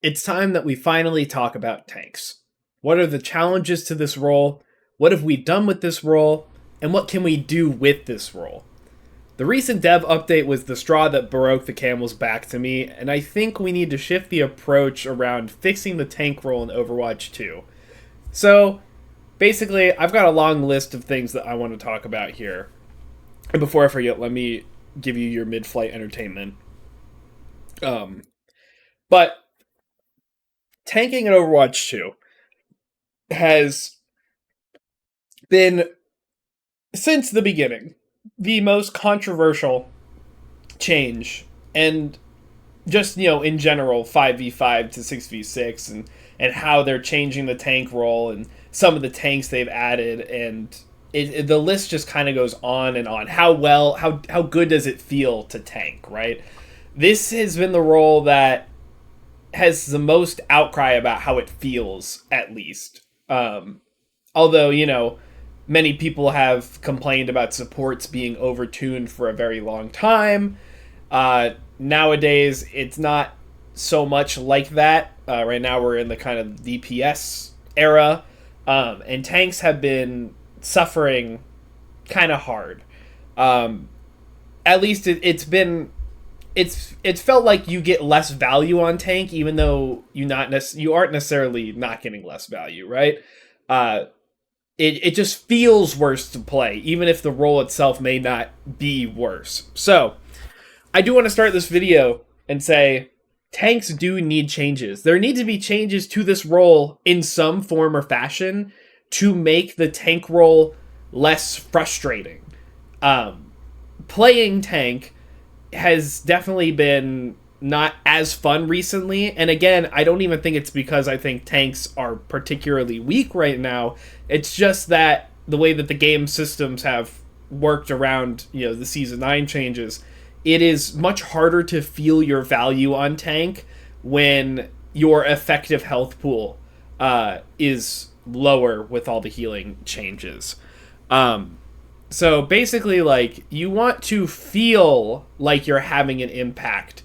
It's time that we finally talk about tanks. What are the challenges to this role? What have we done with this role? And what can we do with this role? The recent dev update was the straw that broke the camel's back to me, and I think we need to shift the approach around fixing the tank role in Overwatch 2. So, basically, I've got a long list of things that I want to talk about here. And before I forget, let me give you your mid-flight entertainment. But tanking in Overwatch 2 has been, since the beginning, the most controversial change, and just, in general, 5v5 to 6v6, and how they're changing the tank role and some of the tanks they've added, and the list just kind of goes on and on. How good does it feel to tank, right? This has been the role that has the most outcry about how it feels, at least. Although, many people have complained about supports being overtuned for a very long time. Nowadays, it's not so much like that. Right now, we're in the kind of DPS era, and tanks have been suffering kind of hard. At least it's felt like you get less value on tank, even though you aren't necessarily not getting less value, right? It just feels worse to play, even if the role itself may not be worse. So, I do want to start this video and say, tanks do need changes. There need to be changes to this role in some form or fashion to make the tank role less frustrating. Playing tank has definitely been not as fun recently, and again, I don't even think it's because I think tanks are particularly weak right now. It's just that the way that the game systems have worked around, the Season 9 changes, it is much harder to feel your value on tank when your effective health pool is lower with all the healing changes. So basically, you want to feel like you're having an impact,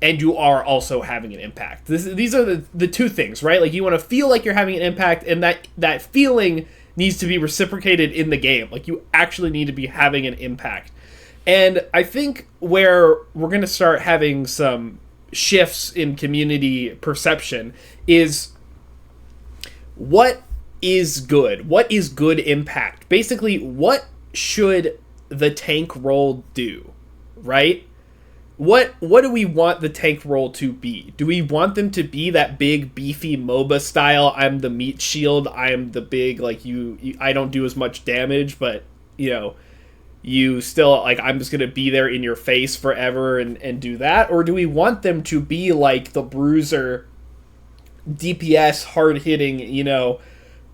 and you are also having an impact. These are the two things, right? You want to feel like you're having an impact, and that feeling needs to be reciprocated in the game. You actually need to be having an impact. And I think where we're going to start having some shifts in community perception is what is good? What is good impact? Basically, what should the tank role do, right? What do we want the tank role to be? Do we want them to be that big, beefy MOBA style, I'm the meat shield, I'm the big, I don't do as much damage, but, you still, I'm just going to be there in your face forever and do that? Or do we want them to be like the bruiser, DPS, hard-hitting,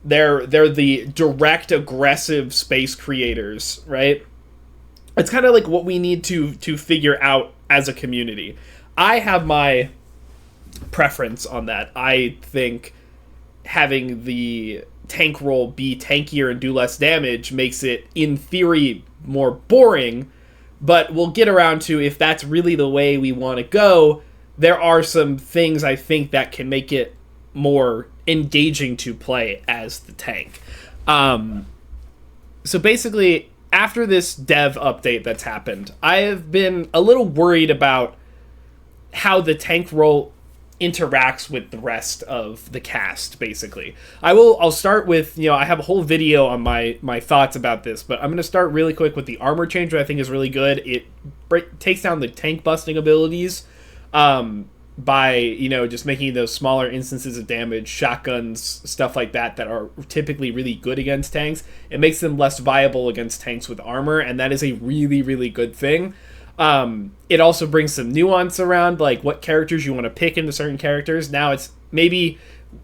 they're the direct, aggressive space creators, right? It's kind of like what we need to figure out as a community. I have my preference on that. I think having the tank role be tankier and do less damage makes it, in theory, more boring, but we'll get around to if that's really the way we want to go. There are some things I think that can make it more engaging to play as the tank. So basically, after this dev update that's happened, I have been a little worried about how the tank role interacts with the rest of the cast, basically. I'll start with, I have a whole video on my thoughts about this, but I'm going to start really quick with the armor change, which I think is really good. It takes down the tank busting abilities by, just making those smaller instances of damage, shotguns, stuff like that are typically really good against tanks. It makes them less viable against tanks with armor, and that is a really, really good thing. It also brings some nuance around, what characters you want to pick into certain characters. Now it's maybe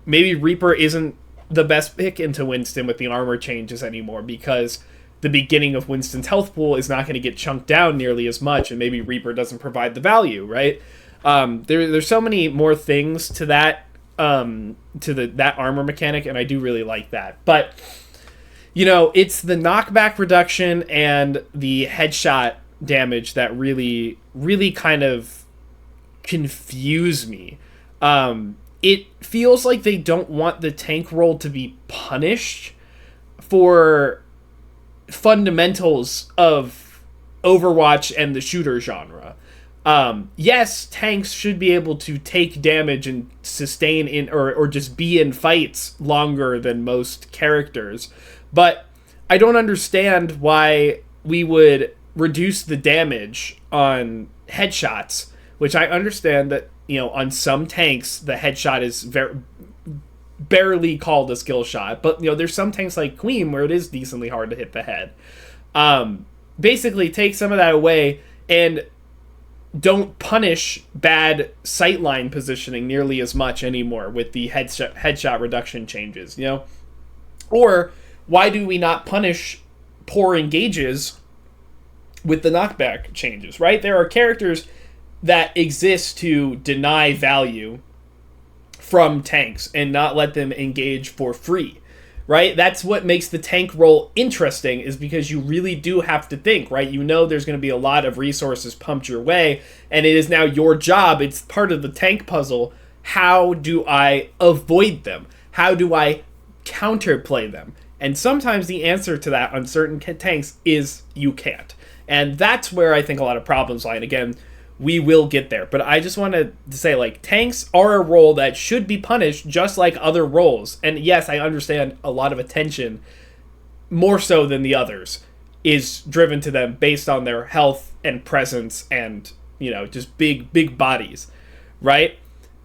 Reaper isn't the best pick into Winston with the armor changes anymore, because the beginning of Winston's health pool is not going to get chunked down nearly as much, and maybe Reaper doesn't provide the value, right? There's so many more things to that, that armor mechanic, and I do really like that. But, it's the knockback reduction and the headshot damage that really, really kind of confuse me. It feels like they don't want the tank role to be punished for fundamentals of Overwatch and the shooter genre. Yes, tanks should be able to take damage and sustain in or just be in fights longer than most characters, but I don't understand why we would reduce the damage on headshots, which I understand that, on some tanks the headshot is barely called a skill shot, but there's some tanks like Queen where it is decently hard to hit the head. Basically take some of that away and don't punish bad sightline positioning nearly as much anymore with the headshot reduction changes, Or why do we not punish poor engages with the knockback changes, right? There are characters that exist to deny value from tanks and not let them engage for free, right? That's what makes the tank role interesting, is because you really do have to think, right? There's going to be a lot of resources pumped your way, and it is now your job. It's part of the tank puzzle. How do I avoid them? How do I counterplay them? And sometimes the answer to that on certain tanks is you can't. And that's where I think a lot of problems lie. And again, we will get there. But I just wanted to say, tanks are a role that should be punished just like other roles. And yes, I understand a lot of attention, more so than the others, is driven to them based on their health and presence and, just big bodies, right?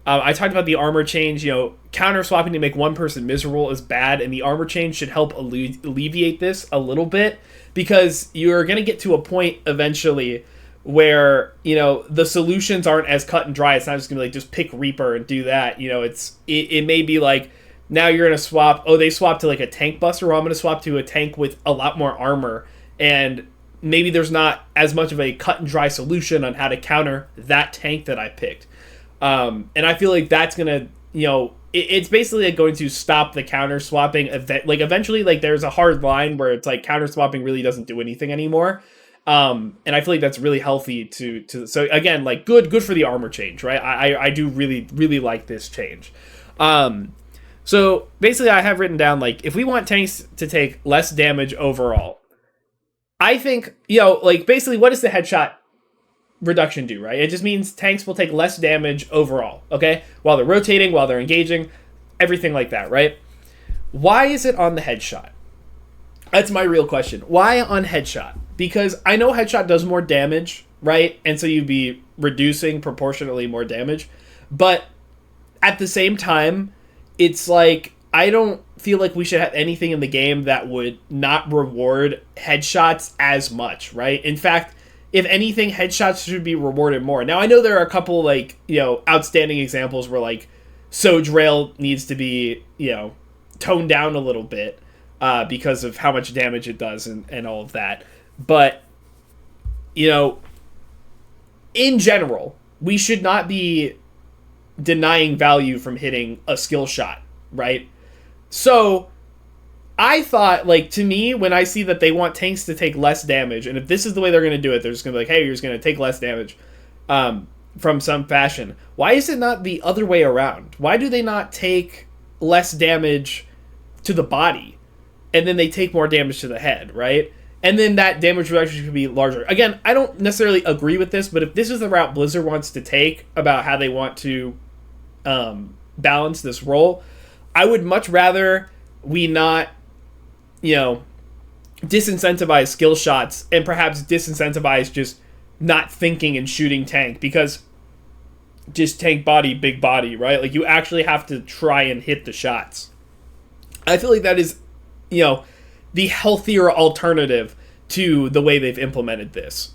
I talked about the armor change. Counter swapping to make one person miserable is bad, and the armor change should help alleviate this a little bit, because you're going to get to a point eventually where, the solutions aren't as cut and dry. It's not just going to be just pick Reaper and do that. It may be now you're going to swap. Oh, they swapped to a tank buster. Well, I'm going to swap to a tank with a lot more armor, and maybe there's not as much of a cut and dry solution on how to counter that tank that I picked. And I feel like that's going to, it's basically going to stop the counter swapping event. Eventually, there's a hard line where it's counter swapping really doesn't do anything anymore. And I feel like that's really healthy to so again, good for the armor change, right? I do really, really like this change. So basically I have written down, if we want tanks to take less damage overall, I think, basically what does the headshot reduction do, right? It just means tanks will take less damage overall, okay? While they're rotating, while they're engaging, everything like that, right? Why is it on the headshot? That's my real question. Why on headshot? Because I know headshot does more damage, right? And so you'd be reducing proportionally more damage. But at the same time, it's I don't feel like we should have anything in the game that would not reward headshots as much, right? In fact, if anything, headshots should be rewarded more. Now, I know there are a couple, outstanding examples where, Soj Rail needs to be, toned down a little bit because of how much damage it does and all of that. But, in general, we should not be denying value from hitting a skill shot, right? So I thought, to me, when I see that they want tanks to take less damage, and if this is the way they're going to do it, they're just going to be hey, you're just going to take less damage from some fashion. Why is it not the other way around? Why do they not take less damage to the body, and then they take more damage to the head, right? And then that damage reduction could be larger. Again, I don't necessarily agree with this, but if this is the route Blizzard wants to take about how they want to balance this role, I would much rather we not disincentivize skill shots and perhaps disincentivize just not thinking and shooting tank, because just tank body, big body, right? You actually have to try and hit the shots. I feel like that is, the healthier alternative to the way they've implemented this.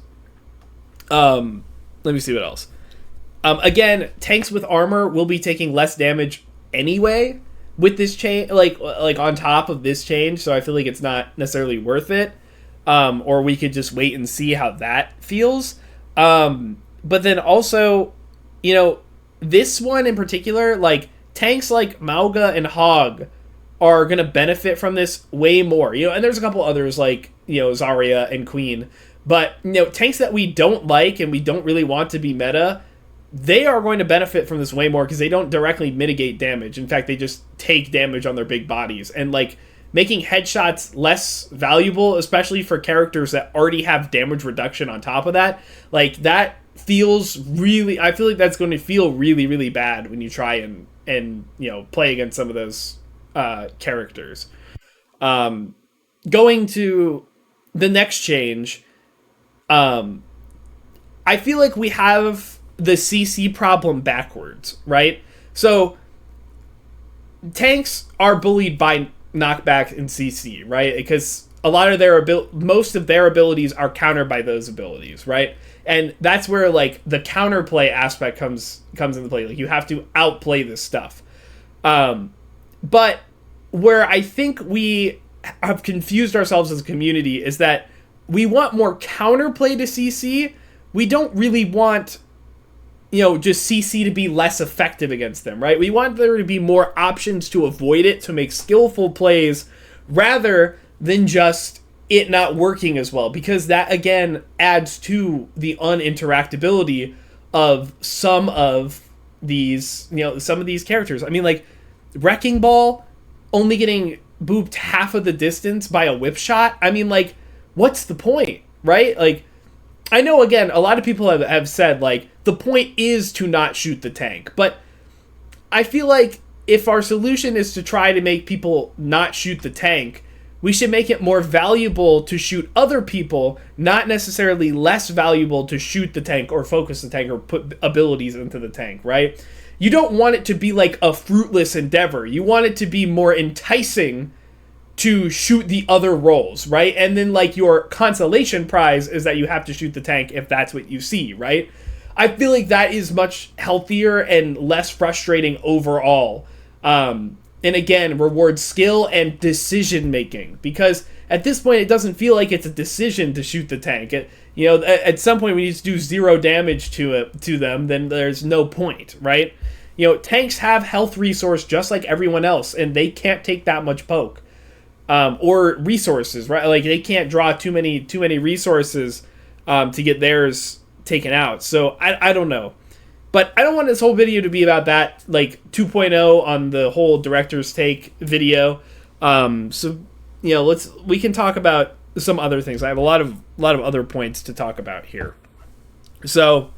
Let me see what else. Again, tanks with armor will be taking less damage anyway with this change, on top of this change, so I feel like it's not necessarily worth it. Or we could just wait and see how that feels. But then also, this one in particular, tanks like Mauga and Hog are going to benefit from this way more. And there's a couple others Zarya and Queen. But, tanks that we don't like and we don't really want to be meta they are going to benefit from this way more because they don't directly mitigate damage. In fact, they just take damage on their big bodies. And, like, making headshots less valuable, especially for characters that already have damage reduction on top of that, like, that feels really... I feel like that's going to feel really, really bad when you try and play against some of those characters. Going to the next change, I feel like we have the CC problem backwards, right? So tanks are bullied by knockback and CC, right? Because a lot of most of their abilities are countered by those abilities, right? And that's where, like, the counterplay aspect comes into play. Like, you have to outplay this stuff. But where I think we have confused ourselves as a community is that we want more counterplay to CC. We don't really want, just CC to be less effective against them, right? We want there to be more options to avoid it, to make skillful plays, rather than just it not working as well. Because that, again, adds to the uninteractability of some of these characters. I mean, like, Wrecking Ball only getting booped half of the distance by a whip shot. I mean, like, what's the point, right? Like, I know, again, a lot of people have said, like, the point is to not shoot the tank. But I feel like if our solution is to try to make people not shoot the tank, we should make it more valuable to shoot other people, not necessarily less valuable to shoot the tank or focus the tank or put abilities into the tank, right? You don't want it to be like a fruitless endeavor. You want it to be more enticing to shoot the other roles, right? And then, like, your consolation prize is that you have to shoot the tank if that's what you see, right? I feel like that is much healthier and less frustrating overall. And again, rewards skill and decision making, because at this point it doesn't feel like it's a decision to shoot the tank. At some point when you just do 0 damage to them, then there's no point, right? Tanks have health resource just like everyone else, and they can't take that much poke. Or resources, right? Like, they can't draw too many resources to get theirs taken out. So I don't know. But I don't want this whole video to be about that, like, 2.0 on the whole director's take video. We can talk about some other things. I have a lot of other points to talk about here. So,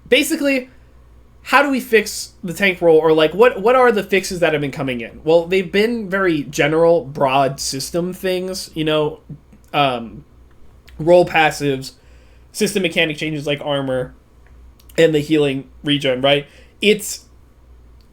basically, how do we fix the tank role? Or, like, what are the fixes that have been coming in? Well, they've been very general, broad system things, role passives, system mechanic changes like armor, and the healing regen, right? It's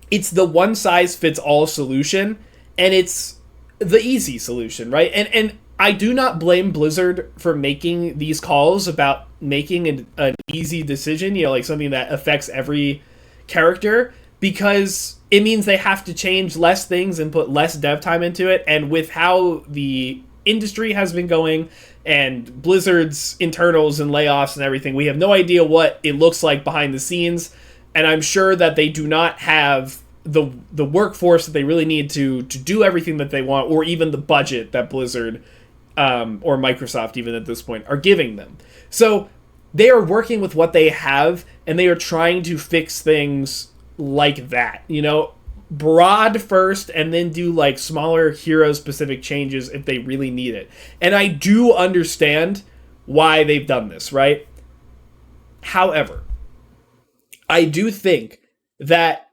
the one-size-fits-all solution, and it's the easy solution, right? And I do not blame Blizzard for making these calls about making an easy decision, like something that affects every character, because it means they have to change less things and put less dev time into it. And with how the industry has been going and Blizzard's internals and layoffs and everything, we have no idea what it looks like behind the scenes, and I'm sure that they do not have the workforce that they really need to do everything that they want, or even the budget that Blizzard or Microsoft even at this point are giving them. So they are working with what they have, and they are trying to fix things like that, broad first, and then do, like, smaller hero-specific changes if they really need it. And I do understand why they've done this, right? However, I do think that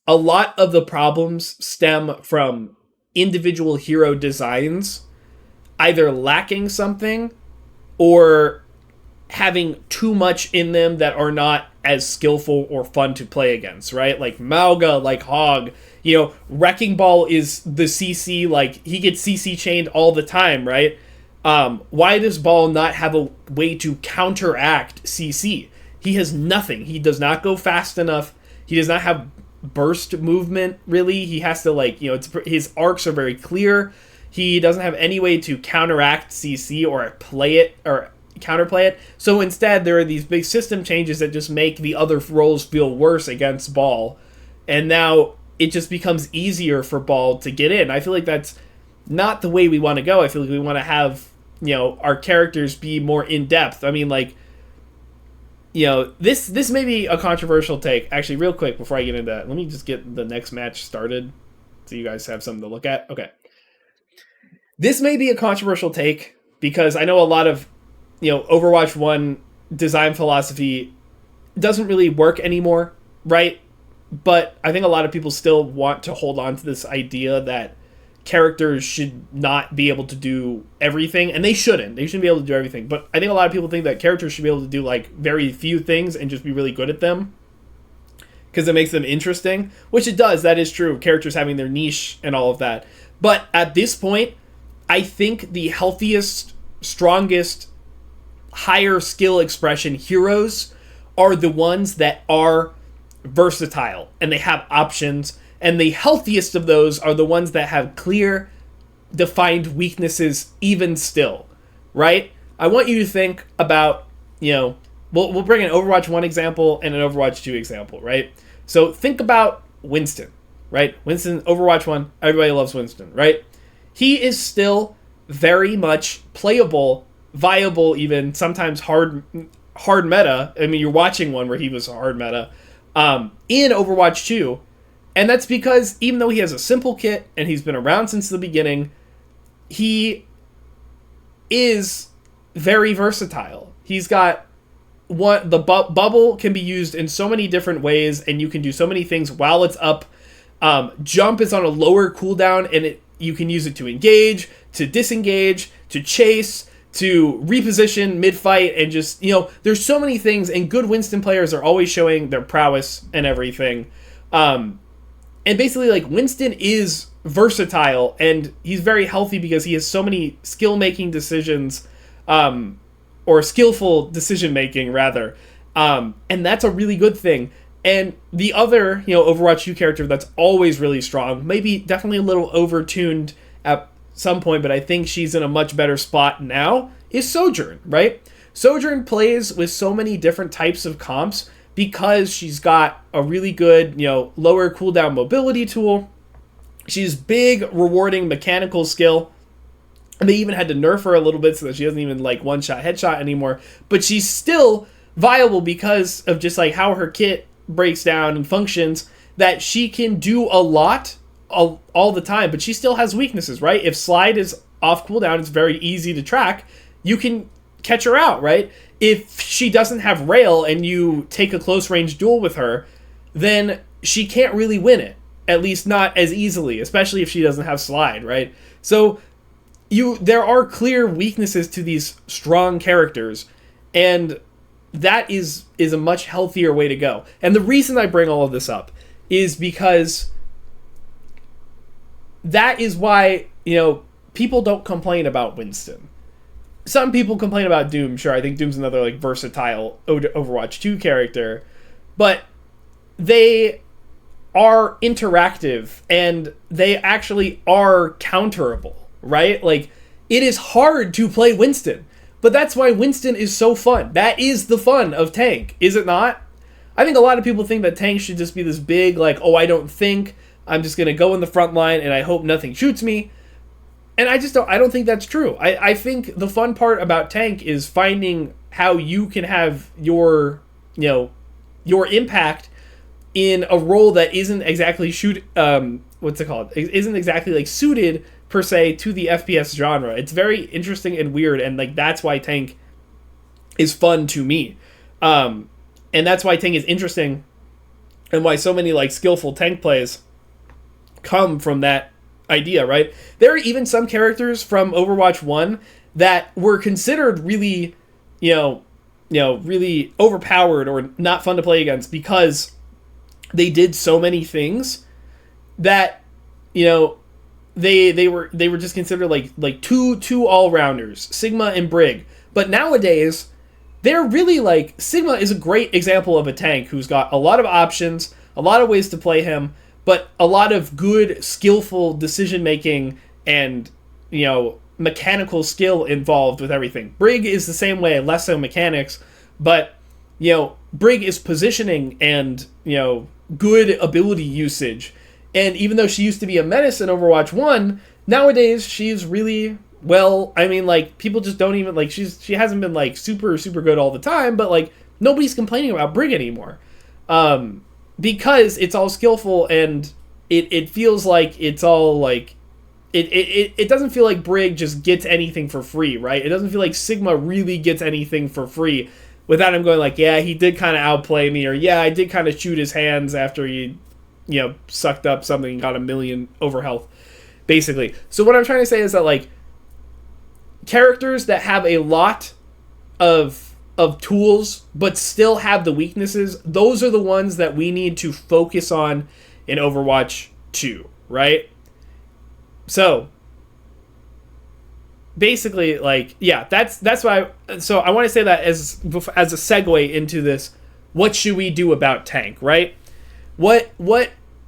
a lot of the problems stem from individual hero designs either lacking something or having too much in them that are not as skillful or fun to play against, right? Like Mauga, like Hog, Wrecking Ball is the CC, like, he gets CC chained all the time, right? Why does Ball not have a way to counteract CC? He has nothing. He does not go fast enough. He does not have burst movement, really. He has to, like, his arcs are very clear. He doesn't have any way to counteract CC or play it or counterplay it. So instead, there are these big system changes that just make the other roles feel worse against Ball. And now it just becomes easier for Ball to get in. I feel like that's not the way we want to go. I feel like we want to have, our characters be more in-depth. I mean, like, this may be a controversial take. Actually, real quick before I get into that, let me just get the next match started so you guys have something to look at. Okay. This may be a controversial take because I know a lot of, Overwatch 1 design philosophy doesn't really work anymore, right? But I think a lot of people still want to hold on to this idea that characters should not be able to do everything, and they shouldn't. They shouldn't be able to do everything. But I think a lot of people think that characters should be able to do like very few things and just be really good at them because it makes them interesting, which it does. That is true. Characters having their niche and all of that. But at this point, I think the healthiest, strongest, higher skill expression heroes are the ones that are versatile and they have options. And the healthiest of those are the ones that have clear, defined weaknesses even still, right? I want you to think about, we'll bring an Overwatch 1 example and an Overwatch 2 example, right? So think about Winston, right? Winston, Overwatch 1, everybody loves Winston, right? He is still very much playable, viable, even sometimes hard meta. I mean, you're watching one where he was hard meta in Overwatch 2. And that's because even though he has a simple kit and he's been around since the beginning, he is very versatile. He's got the bubble can be used in so many different ways, and you can do so many things while it's up. Jump is on a lower cooldown, and you can use it to engage, to disengage, to chase, to reposition mid-fight, and just, there's so many things, and good Winston players are always showing their prowess and everything. And basically, like, Winston is versatile, and he's very healthy because he has so many skill-making decisions, or skillful decision-making, rather. And that's a really good thing. And the other, Overwatch 2 character that's always really strong, maybe definitely a little over-tuned at some point, but I think she's in a much better spot now, is Sojourn, right? Sojourn plays with so many different types of comps, because she's got a really good, lower cooldown mobility tool. She's big, rewarding mechanical skill. And they even had to nerf her a little bit so that she doesn't even like one-shot headshot anymore. But she's still viable because of just like how her kit breaks down and functions, that she can do a lot all the time. But she still has weaknesses, right? If slide is off cooldown, it's very easy to track. You can catch her out, right? If she doesn't have rail and you take a close range duel with her, then she can't really win it. At least not as easily, especially if she doesn't have slide, right? So there are clear weaknesses to these strong characters, and that is a much healthier way to go. And the reason I bring all of this up is because that is why, people don't complain about Winston. Some people complain about Doom, sure. I think Doom's another like versatile Overwatch 2 character, but they are interactive and they actually are counterable, right? Like, it is hard to play Winston, but that's why Winston is so fun. That is the fun of tank, is it not? I think a lot of people think that tank should just be this big, like, oh, I don't think, I'm just going to go in the front line and I hope nothing shoots me. And I don't think that's true. I think the fun part about tank is finding how you can have your impact in a role that isn't exactly isn't exactly like suited per se to the FPS genre. It's very interesting and weird, and like that's why tank is fun to me. And that's why tank is interesting, and why so many like skillful tank plays come from that idea, right? There are even some characters from Overwatch 1 that were considered really, really overpowered or not fun to play against because they did so many things that, they were just considered like two all-rounders, Sigma and Brig. But nowadays, they're really like, Sigma is a great example of a tank who's got a lot of options, a lot of ways to play him, but a lot of good, skillful decision-making and, mechanical skill involved with everything. Brig is the same way, less so mechanics, but, Brig is positioning and, good ability usage. And even though she used to be a menace in Overwatch 1, nowadays she's really, well, I mean, like, people just don't even, like, she hasn't been, like, super, super good all the time, but, like, nobody's complaining about Brig anymore. Because it's all skillful, and it feels like it's all like it doesn't feel like Brig just gets anything for free, right? It doesn't feel like Sigma really gets anything for free without him going like, yeah, he did kind of outplay me, or yeah, I did kind of shoot his hands after he, sucked up something and got 1,000,000 over health, basically. So what I'm trying to say is that, like, characters that have a lot of tools but still have the weaknesses, those are the ones that we need to focus on in Overwatch 2, right? So basically, like, yeah, that's why so I want to say that as a segue into this, what should we do about tank, right? What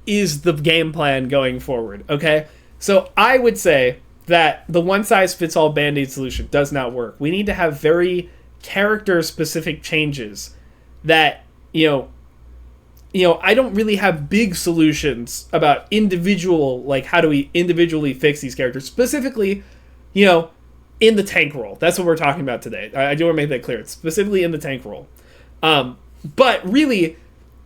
is the game plan going forward? Okay? So I would say that the one size fits all band-aid solution does not work. We need to have very character specific changes that, I don't really have big solutions about individual, like, how do we individually fix these characters, specifically, in the tank role. That's what we're talking about today. I do want to make that clear. It's specifically in the tank role. But really,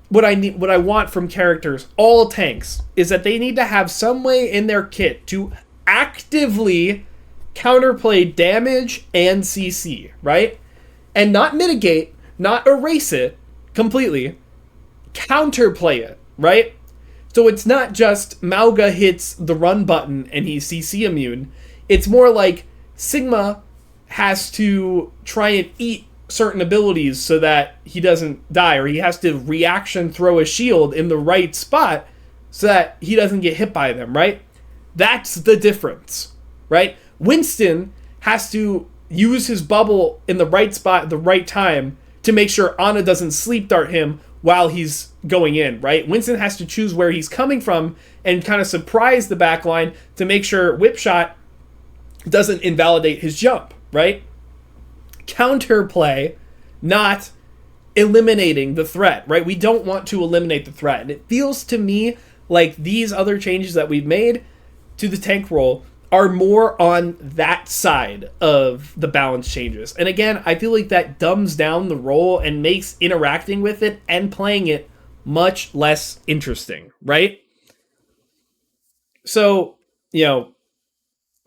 what I want from characters, all tanks, is that they need to have some way in their kit to actively counterplay damage and CC, right? And not mitigate, not erase it completely, counterplay it, right? So it's not just Mauga hits the run button and he's CC immune. It's more like Sigma has to try and eat certain abilities so that he doesn't die, or he has to reaction throw a shield in the right spot so that he doesn't get hit by them, right? That's the difference, right? Winston has to use his bubble in the right spot at the right time to make sure Ana doesn't sleep dart him while he's going in, right? Winston has to choose where he's coming from and kind of surprise the backline to make sure Whipshot doesn't invalidate his jump, right? Counterplay, not eliminating the threat, right? We don't want to eliminate the threat. And it feels to me like these other changes that we've made to the tank role are more on that side of the balance changes. And again, I feel like that dumbs down the role and makes interacting with it and playing it much less interesting, right? So,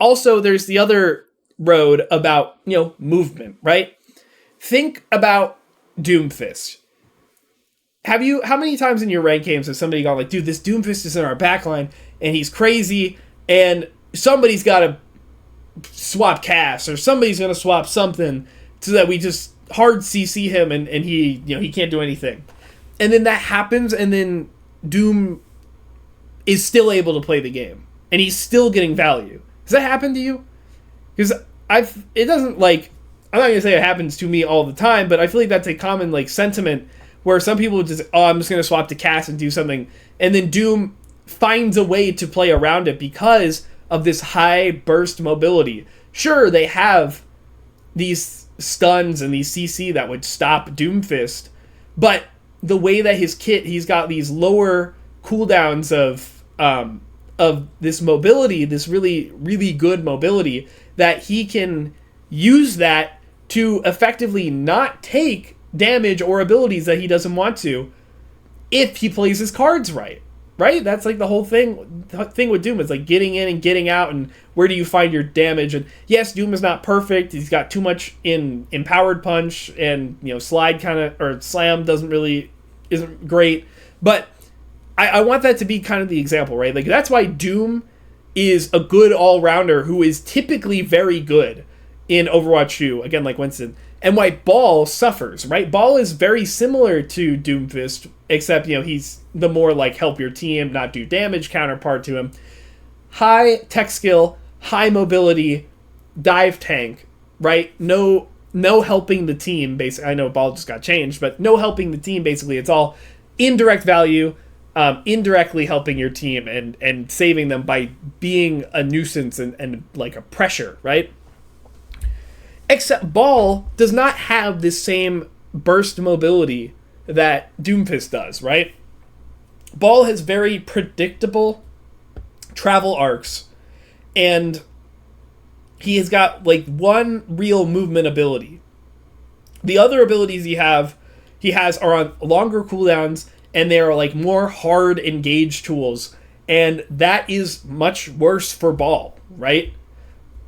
also there's the other road about, movement, right? Think about Doomfist. How many times in your rank games has somebody gone like, dude, this Doomfist is in our backline and he's crazy and somebody's got to swap cast, or somebody's going to swap something so that we just hard CC him and he, he can't do anything. And then that happens, and then Doom is still able to play the game and he's still getting value. Does that happen to you? Because it doesn't, like, I'm not going to say it happens to me all the time, but I feel like that's a common, like, sentiment where some people just, I'm just going to swap to cast and do something, and then Doom finds a way to play around it because of this high burst mobility. Sure, they have these stuns and these CC that would stop Doomfist, but the way that his kit, he's got these lower cooldowns of this mobility, this really, really good mobility, that he can use that to effectively not take damage or abilities that he doesn't want to if he plays his cards right. Right? That's like the whole thing. The thing with Doom is like getting in and getting out, and where do you find your damage? And yes, Doom is not perfect. He's got too much in Empowered Punch, and slide or slam isn't great. But I want that to be kind of the example, right? Like, that's why Doom is a good all-rounder who is typically very good in Overwatch 2, again, like Winston. And why Ball suffers, right? Ball is very similar to Doomfist, except, he's the more, like, help your team, not do damage counterpart to him. High tech skill, high mobility, dive tank, right? No helping the team, basically. I know Ball just got changed, but no helping the team, basically. It's all indirect value, indirectly helping your team and saving them by being a nuisance and like a pressure, right? Except Ball does not have this same burst mobility that Doomfist does, right? Ball has very predictable travel arcs, and he has got like one real movement ability. The other abilities he have he has are on longer cooldowns, and they are like more hard engage tools, and that is much worse for Ball, right?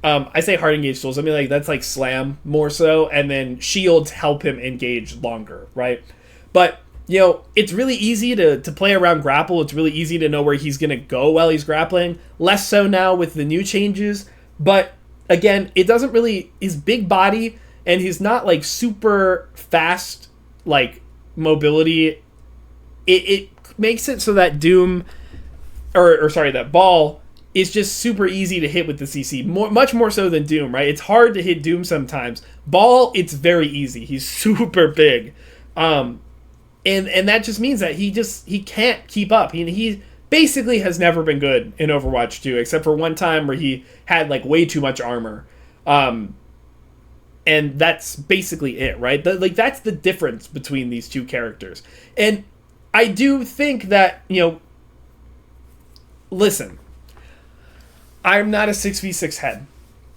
I say hard engage tools. I mean, like, that's like slam more so, and then shields help him engage longer, right? But, you know, it's really easy to play around grapple. It's really easy to know where he's going to go while he's grappling. Less so now with the new changes. But, again, it doesn't really... His big body, and he's not, like, super fast, like, mobility. It makes it so that Doom... Or sorry, that Ball... is just super easy to hit with the CC, much more so than Doom, right? It's hard to hit Doom sometimes. Ball, it's very easy. He's super big. And that just means that he can't keep up. He basically has never been good in Overwatch 2, except for one time where he had like way too much armor. And that's basically it, right? That's the difference between these two characters. And I do think that, you know, listen, I'm not a 6v6 head,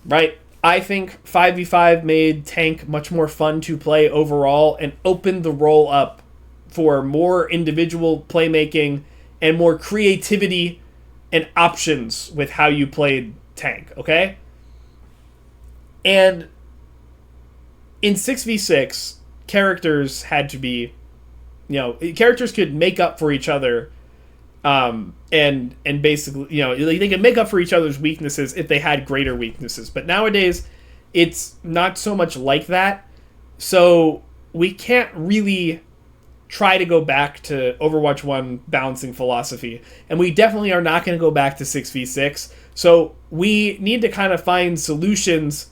right? I think 5v5 made Tank much more fun to play overall and opened the role up for more individual playmaking and more creativity and options with how you played Tank, okay? And in 6v6, characters had to be, you know, characters could make up for each other. And basically, you know, they can make up for each other's weaknesses if they had greater weaknesses. But nowadays, it's not so much like that. So we can't really try to go back to Overwatch 1 balancing philosophy. And we definitely are not going to go back to 6v6. So we need to kind of find solutions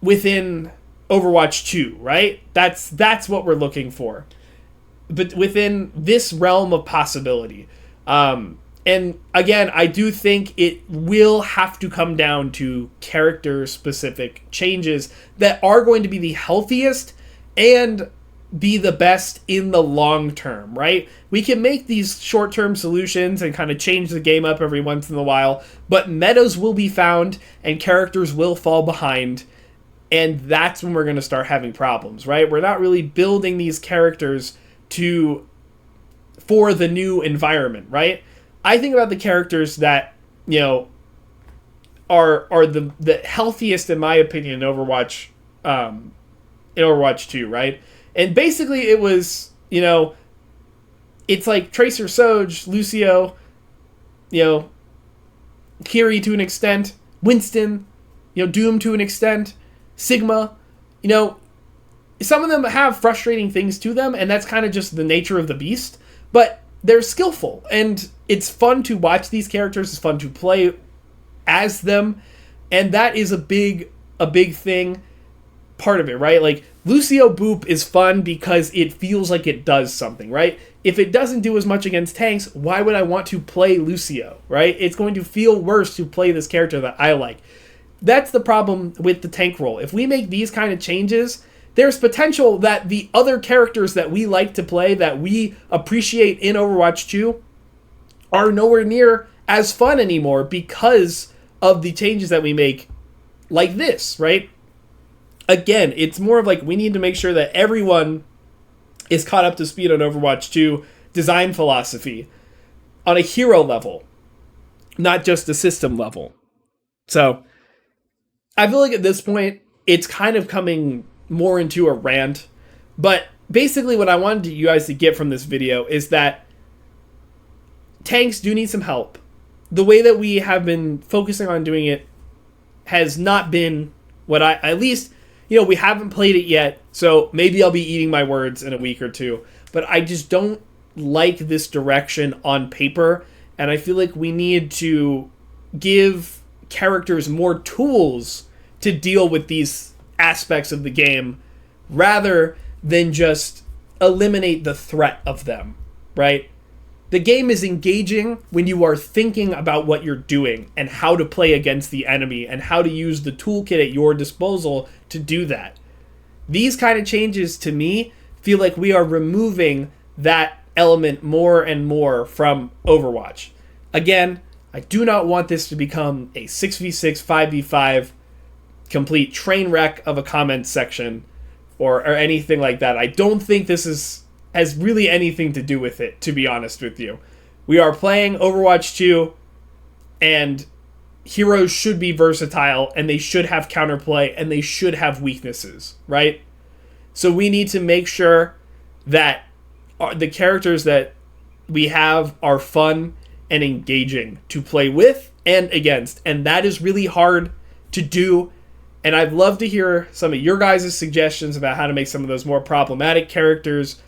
within Overwatch 2, right? That's what we're looking for. But within this realm of possibility. And again, I do think it will have to come down to character-specific changes that are going to be the healthiest and be the best in the long term, right? We can make these short-term solutions and kind of change the game up every once in a while, but metas will be found and characters will fall behind, and that's when we're going to start having problems, right? We're not really building these characters for the new environment, right? I think about the characters that, you know, are the healthiest in my opinion in Overwatch 2, right? And basically it was, you know, it's like Tracer, Soj, Lucio, you know, Kiri to an extent, Winston, you know, Doom to an extent, Sigma, you know, some of them have frustrating things to them, and that's kind of just the nature of the beast, but they're skillful, and it's fun to watch these characters, it's fun to play as them, and that is a big thing, part of it, right? Like, Lucio Boop is fun because it feels like it does something, right? If it doesn't do as much against tanks, why would I want to play Lucio, right? It's going to feel worse to play this character that I like. That's the problem with the tank role. If we make these kind of changes, there's potential that the other characters that we like to play, that we appreciate in Overwatch 2, are nowhere near as fun anymore because of the changes that we make like this, right? Again, it's more of like we need to make sure that everyone is caught up to speed on Overwatch 2 design philosophy on a hero level, not just a system level. So I feel like at this point, it's kind of coming more into a rant, but basically what I wanted you guys to get from this video is that tanks do need some help. The way that we have been focusing on doing it has not been what at least, you know, we haven't played it yet, so maybe I'll be eating my words in a week or two, but I just don't like this direction on paper, and I feel like we need to give characters more tools to deal with these aspects of the game rather than just eliminate the threat of them, right? The game is engaging when you are thinking about what you're doing and how to play against the enemy and how to use the toolkit at your disposal to do that. These kind of changes, to me, feel like we are removing that element more and more from Overwatch. Again, I do not want this to become a 6v6, 5v5 complete train wreck of a comment section. or anything like that. I don't think this has really anything to do with it, to be honest with you. We are playing Overwatch 2, and heroes should be versatile, and they should have counterplay, and they should have weaknesses, right? So we need to make sure that the characters that we have are fun and engaging to play with and against. And that is really hard to do. And I'd love to hear some of your guys' suggestions about how to make some of those more problematic characters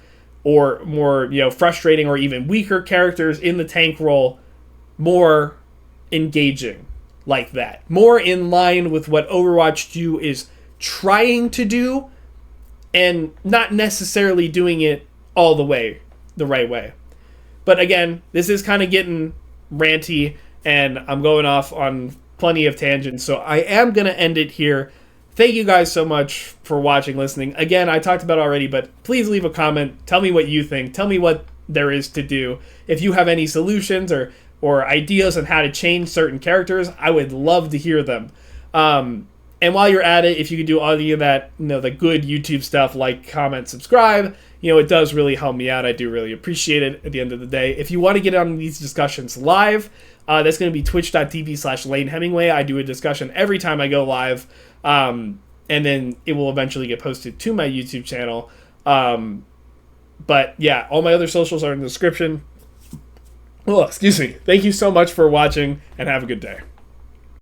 or more, frustrating or even weaker characters in the tank role more engaging like that. More in line with what Overwatch 2 is trying to do and not necessarily doing it all the way, the right way. But again, this is kind of getting ranty, and I'm going off on plenty of tangents, so I am going to end it here. Thank you guys so much for watching, listening. Again, I talked about it already, but please leave a comment. Tell me what you think. Tell me what there is to do. If you have any solutions or ideas on how to change certain characters, I would love to hear them. And while you're at it, if you could do all of that, the good YouTube stuff, like, comment, subscribe, it does really help me out. I do really appreciate it at the end of the day. If you want to get on these discussions live, that's going to be twitch.tv/LaneHemingway. I do a discussion every time I go live, and then it will eventually get posted to my YouTube channel. But yeah, all my other socials are in the description. Oh, excuse me. Thank you so much for watching, and have a good day.